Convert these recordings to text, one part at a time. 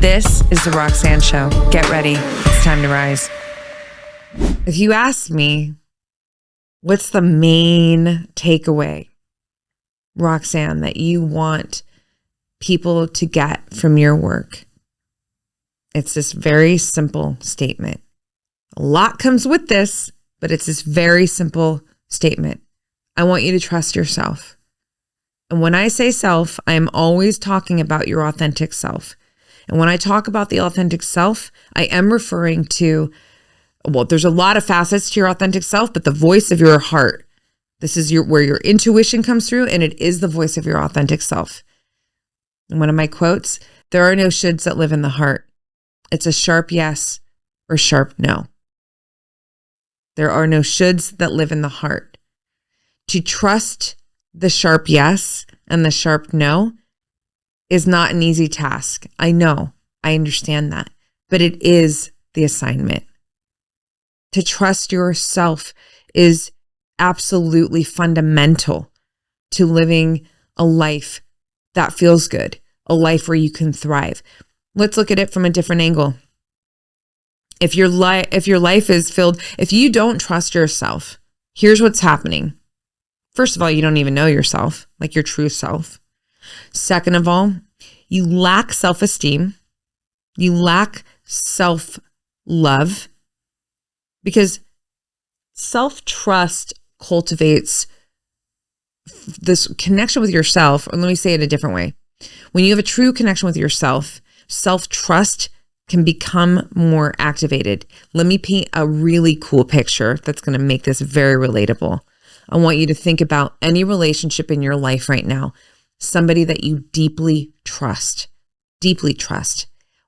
This is the Roxanne Show. Get ready. It's time to rise. If you ask me, what's the main takeaway, Roxanne, that you want people to get from your work? It's this very simple statement. A lot comes with this, but it's this very simple statement. I want you to trust yourself. And when I say self, I am always talking about your authentic self. And when I talk about the authentic self, I am referring to, well, there's a lot of facets to your authentic self, but the voice of your heart. This is where your intuition comes through, and it is the voice of your authentic self. And one of my quotes, there are no shoulds that live in the heart. It's a sharp yes or sharp no. There are no shoulds that live in the heart. To trust the sharp yes and the sharp no is not an easy task. I know, I understand that, but it is the assignment. To trust yourself is absolutely fundamental to living a life that feels good, a life where you can thrive. Let's look at it from a different angle. If your life is filled, if you don't trust yourself, here's what's happening. First of all, you don't even know yourself, like your true self. Second of all, you lack self-esteem. You lack self-love, because self-trust cultivates this connection with yourself. Or let me say it a different way. When you have a true connection with yourself, self-trust can become more activated. Let me paint a really cool picture that's going to make this very relatable. I want you to think about any relationship in your life right now, somebody that you deeply trust.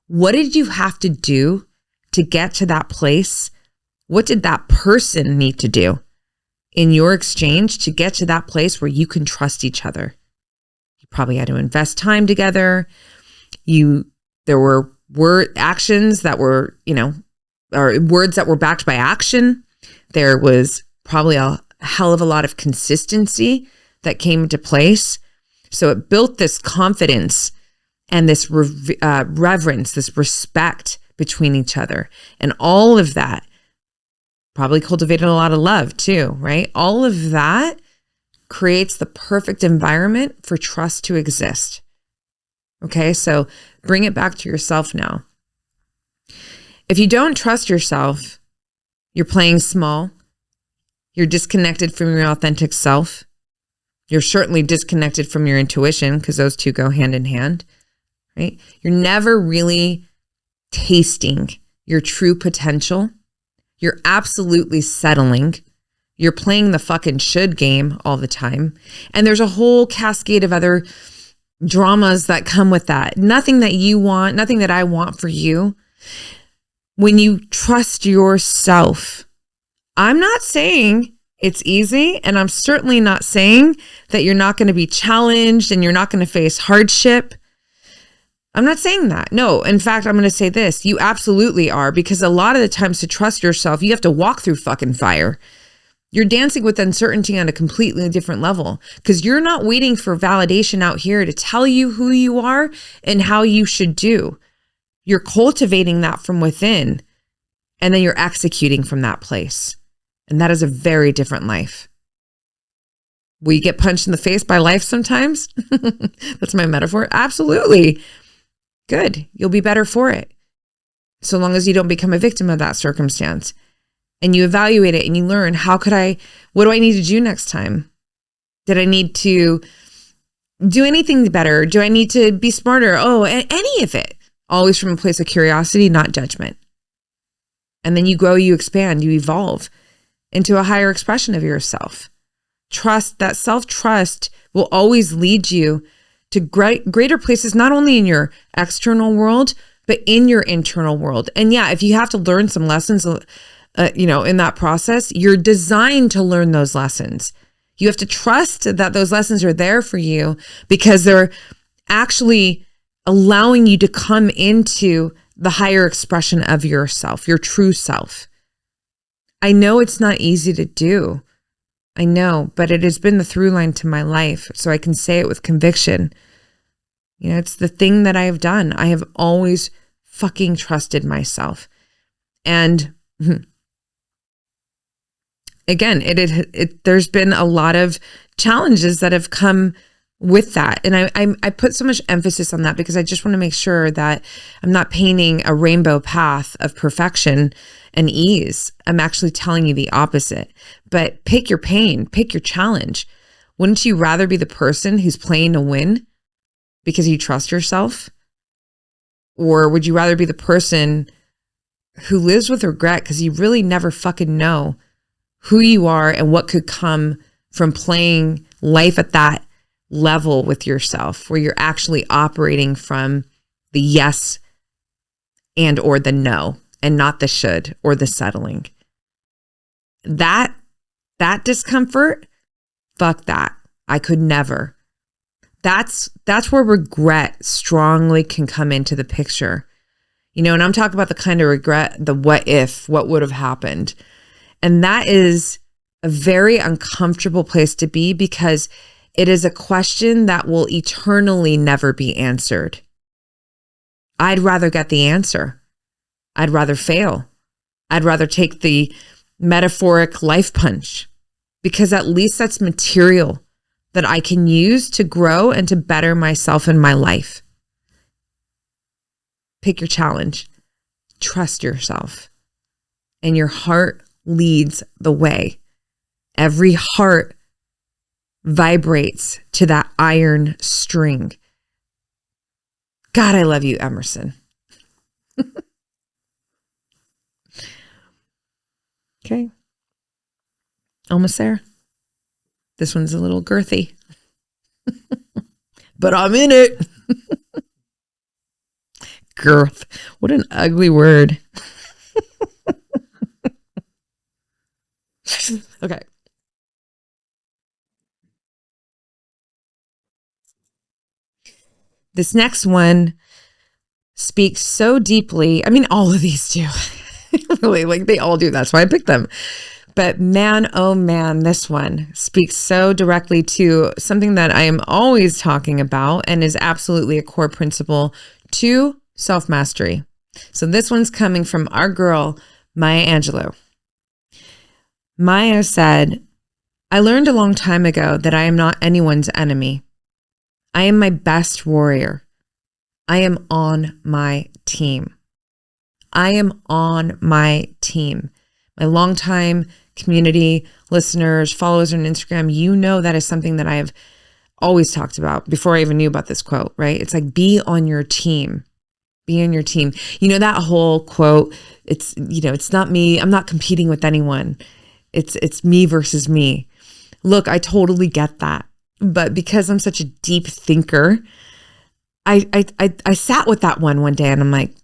What did you have to do to get to that place? What did that person need to do in your exchange to get to that place where you can trust each other? You probably had to invest time together. There were actions that were, or words that were backed by action. There was probably a hell of a lot of consistency that came into place. So it built this confidence and this reverence, this respect between each other. And all of that probably cultivated a lot of love too, right? All of that creates the perfect environment for trust to exist. Okay, so bring it back to yourself now. If you don't trust yourself, you're playing small. You're disconnected from your authentic self. You're certainly disconnected from your intuition, because those two go hand in hand, right? You're never really tasting your true potential. You're absolutely settling. You're playing the fucking should game all the time. And there's a whole cascade of other dramas that come with that. Nothing that you want, nothing that I want for you. When you trust yourself, I'm not saying it's easy, and I'm certainly not saying that you're not going to be challenged and you're not going to face hardship. I'm not saying that. No, in fact, I'm going to say this. You absolutely are, because a lot of the times to trust yourself, you have to walk through fucking fire. You're dancing with uncertainty on a completely different level, because you're not waiting for validation out here to tell you who you are and how you should do. You're cultivating that from within, and then you're executing from that place. And that is a very different life. Will you get punched in the face by life sometimes? That's my metaphor. Absolutely. Good. You'll be better for it. So long as you don't become a victim of that circumstance, and you evaluate it and you learn, what do I need to do next time? Did I need to do anything better? Do I need to be smarter? Oh, any of it. Always from a place of curiosity, not judgment. And then you grow, you expand, you evolve into a higher expression of yourself. Trust, that self-trust will always lead you to greater places, not only in your external world, but in your internal world. And yeah, if you have to learn some lessons, in that process, you're designed to learn those lessons. You have to trust that those lessons are there for you, because they're actually allowing you to come into the higher expression of yourself, your true self. I know it's not easy to do. I know, but it has been the through line to my life, so I can say it with conviction. It's the thing that I have done. I have always fucking trusted myself. And again, there's been a lot of challenges that have come with that. And I put so much emphasis on that because I just want to make sure that I'm not painting a rainbow path of perfection and ease. I'm actually telling you the opposite. But pick your pain, pick your challenge. Wouldn't you rather be the person who's playing to win because you trust yourself? Or would you rather be the person who lives with regret because you really never fucking know who you are and what could come from playing life at that level with yourself, where you're actually operating from the yes and or the no, and not the should or the settling? That discomfort, fuck that. I could never. That's where regret strongly can come into the picture. And I'm talking about the kind of regret, the what if, what would have happened. And that is a very uncomfortable place to be because it is a question that will eternally never be answered. I'd rather get the answer. I'd rather fail. I'd rather take the metaphoric life punch because at least that's material that I can use to grow and to better myself in my life. Pick your challenge. Trust yourself. And your heart leads the way. Every heart vibrates to that iron string. God, I love you, Emerson. Okay. Almost there. This one's a little girthy. But I'm in it. Girth. What an ugly word. Okay. This next one speaks so deeply. I mean, all of these do. Really, like they all do. That's why I picked them. But man, oh man, this one speaks so directly to something that I am always talking about and is absolutely a core principle to self-mastery. So this one's coming from our girl, Maya Angelou. Maya said, "I learned a long time ago that I am not anyone's enemy. I am my best warrior. I am on my team. I am on my team." My longtime community listeners, followers on Instagram, you know that is something that I have always talked about before I even knew about this quote, right? It's like, be on your team. Be on your team. That whole quote, it's not me. I'm not competing with anyone. It's me versus me. Look, I totally get that. But because I'm such a deep thinker, I sat with that one day and I'm like,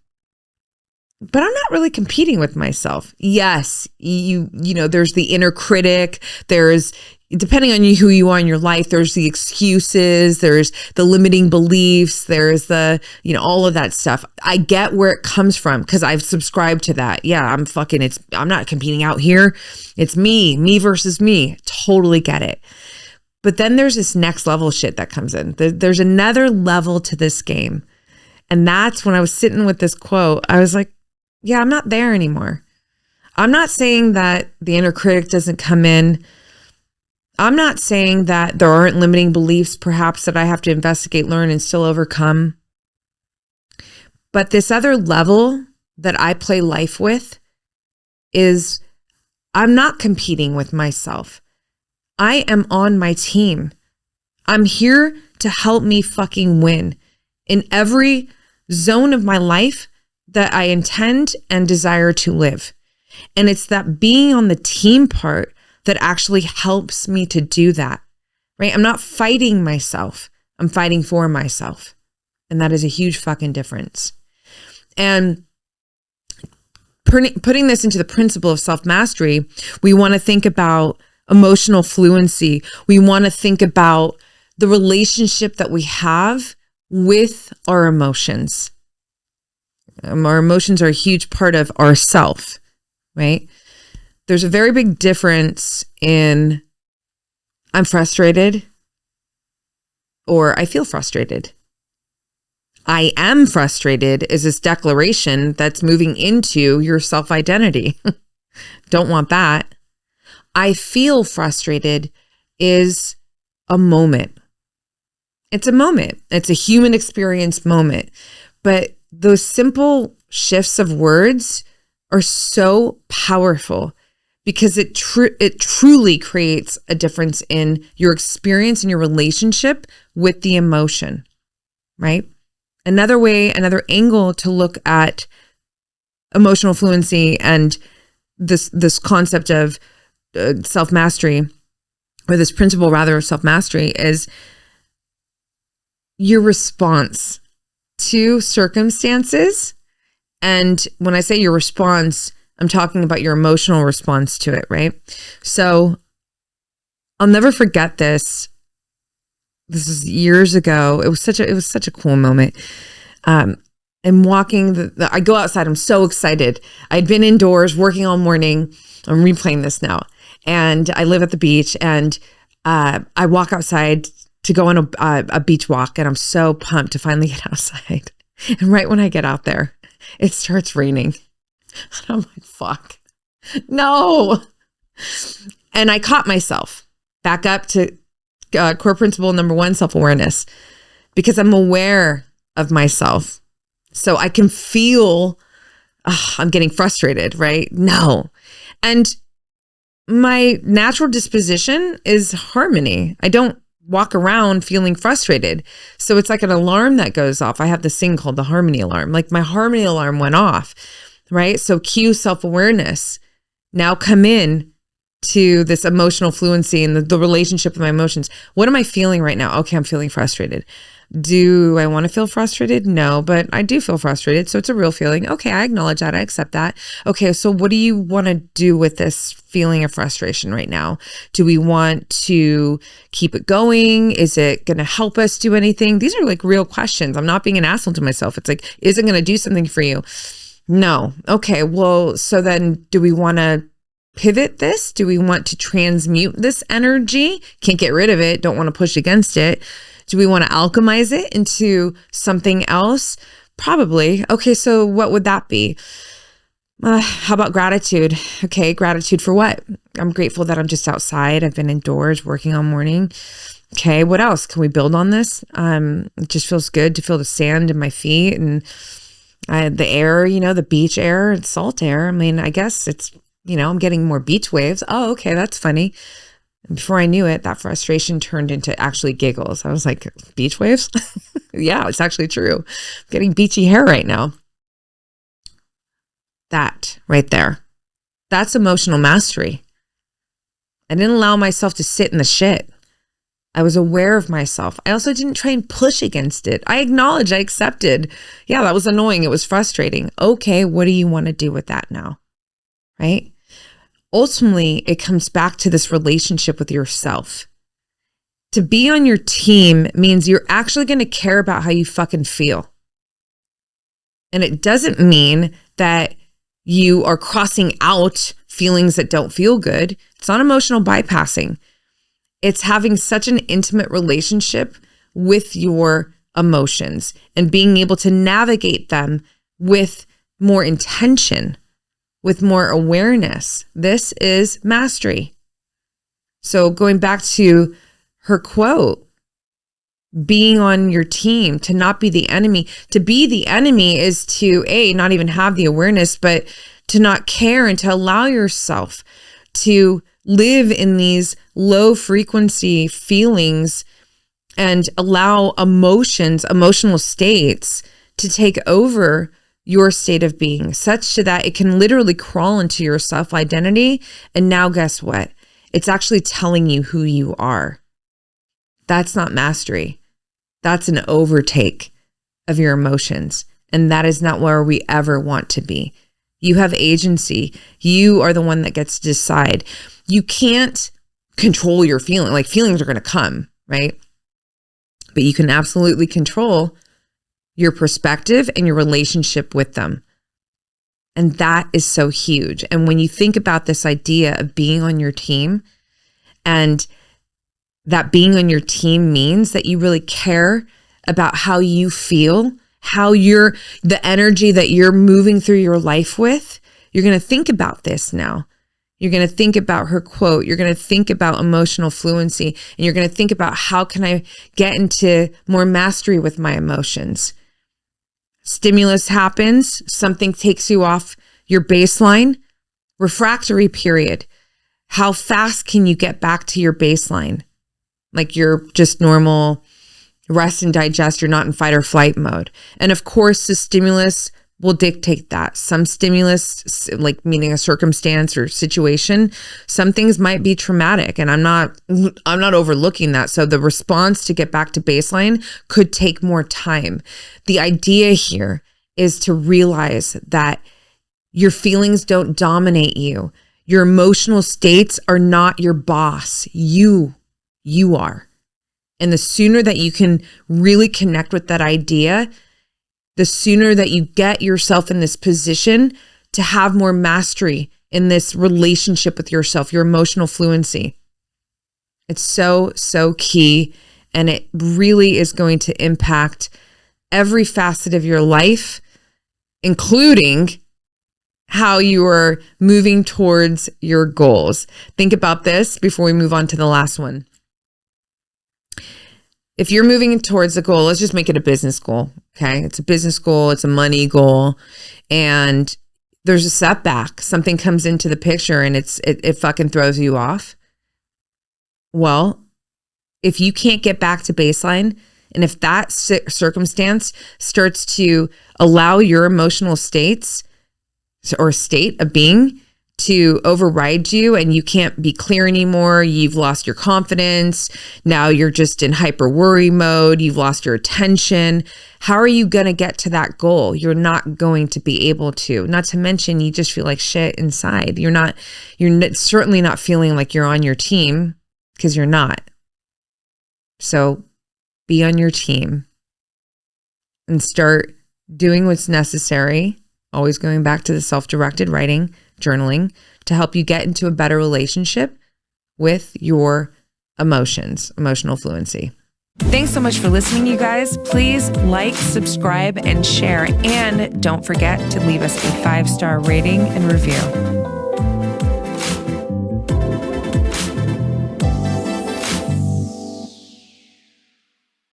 but I'm not really competing with myself. Yes, there's the inner critic. There's, depending on who you are in your life, there's the excuses, there's the limiting beliefs, there's the, all of that stuff. I get where it comes from because I've subscribed to that. Yeah, I'm not competing out here. It's me versus me. Totally get it. But then there's this next level shit that comes in. There's another level to this game. And that's when I was sitting with this quote, I was like, yeah, I'm not there anymore. I'm not saying that the inner critic doesn't come in. I'm not saying that there aren't limiting beliefs, perhaps, that I have to investigate, learn, and still overcome. But this other level that I play life with is I'm not competing with myself. I am on my team. I'm here to help me fucking win in every zone of my life that I intend and desire to live. And it's that being on the team part that actually helps me to do that, right? I'm not fighting myself. I'm fighting for myself. And that is a huge fucking difference. And putting this into the principle of self-mastery, we want to think about emotional fluency. We want to think about the relationship that we have with our emotions. Our emotions are a huge part of ourself, right? There's a very big difference in I'm frustrated or I feel frustrated. I am frustrated is this declaration that's moving into your self-identity. Don't want that. I feel frustrated is a moment. It's a moment. It's a human experience moment. But those simple shifts of words are so powerful because it truly creates a difference in your experience and your relationship with the emotion, right? Another angle to look at emotional fluency and this concept of self-mastery, or this principle rather of self-mastery, is your response to circumstances. And when I say your response, I'm talking about your emotional response to it, right? So I'll never forget this. This is years ago. It was such a cool moment. I'm walking I go outside. I'm so excited. I'd been indoors working all morning. I'm replaying this now. And I live at the beach, and I walk outside to go on a beach walk, and I'm so pumped to finally get outside. And right when I get out there, it starts raining. And I'm like, fuck, no. And I caught myself back up to core principle number 1, self-awareness, because I'm aware of myself. So I can feel, I'm getting frustrated, right? No. And my natural disposition is harmony. I don't walk around feeling frustrated. So it's like an alarm that goes off. I have this thing called the harmony alarm. Like my harmony alarm went off, right? So cue self-awareness. Now come in to this emotional fluency and the relationship with my emotions. What am I feeling right now? Okay, I'm feeling frustrated. Do I want to feel frustrated? No, but I do feel frustrated. So it's a real feeling. Okay, I acknowledge that. I accept that. Okay, so what do you want to do with this feeling of frustration right now? Do we want to keep it going? Is it going to help us do anything? These are like real questions. I'm not being an asshole to myself. It's like, is it going to do something for you? No. Okay, well, so then do we want to pivot this? Do we want to transmute this energy? Can't get rid of it. Don't want to push against it. Do we want to alchemize it into something else? Probably. Okay, so what would that be? How about gratitude? Okay, gratitude for what? I'm grateful that I'm just outside. I've been indoors working all morning. Okay, what else? Can we build on this? It just feels good to feel the sand in my feet and the air, the beach air and salt air. I mean, I guess it's, I'm getting more beach waves. Oh, okay, that's funny. Before I knew it, that frustration turned into actually giggles. I was like, beach waves? Yeah, it's actually true. I'm getting beachy hair right now. That right there, that's emotional mastery. I didn't allow myself to sit in the shit. I was aware of myself. I also didn't try and push against it. I acknowledged, I accepted. Yeah, that was annoying. It was frustrating. Okay, what do you want to do with that now? Right? Ultimately, it comes back to this relationship with yourself. To be on your team means you're actually going to care about how you fucking feel. And it doesn't mean that you are crossing out feelings that don't feel good. It's not emotional bypassing. It's having such an intimate relationship with your emotions and being able to navigate them with more intention, with more awareness. This is mastery. So going back to her quote, being on your team, to not be the enemy. To be the enemy is to not even have the awareness, but to not care and to allow yourself to live in these low frequency feelings and allow emotional states to take over your state of being, such that it can literally crawl into your self-identity. And now guess what? It's actually telling you who you are. That's not mastery. That's an overtake of your emotions. And that is not where we ever want to be. You have agency. You are the one that gets to decide. You can't control your feeling. Like, feelings are going to come, right? But you can absolutely control your perspective and your relationship with them. And that is so huge. And when you think about this idea of being on your team, and that being on your team means that you really care about how you feel the energy that you're moving through your life with, you're going to think about this now. You're going to think about her quote. You're going to think about emotional fluency, and you're going to think about how can I get into more mastery with my emotions. Stimulus happens, something takes you off your baseline. Refractory period. How fast can you get back to your baseline? Like you're just normal rest and digest. You're not in fight or flight mode. And of course, the stimulus will dictate that. Some stimulus, like meaning a circumstance or situation, some things might be traumatic, and I'm not overlooking that. So the response to get back to baseline could take more time. The idea here is to realize that your feelings don't dominate you. Your emotional states are not your boss. You are. And the sooner that you can really connect with that idea, the sooner that you get yourself in this position to have more mastery in this relationship with yourself, your emotional fluency. It's so, so key. And it really is going to impact every facet of your life, including how you are moving towards your goals. Think about this before we move on to the last one. If you're moving towards a goal, let's just make it a business goal. Okay. It's a business goal. It's a money goal. And there's a setback. Something comes into the picture and it fucking throws you off. Well, if you can't get back to baseline, and if that circumstance starts to allow your emotional states or state of being to override you, and you can't be clear anymore, you've lost your confidence, now you're just in hyper worry mode, you've lost your attention, how are you going to get to that goal? You're not going to be able to. Not to mention, you just feel like shit inside. You're certainly not feeling like you're on your team, because you're not. So be on your team and start doing what's necessary. Always going back to the self-directed writing, journaling, to help you get into a better relationship with your emotions, emotional fluency. Thanks so much for listening, you guys. Please like, subscribe, and share. And don't forget to leave us a 5-star rating and review.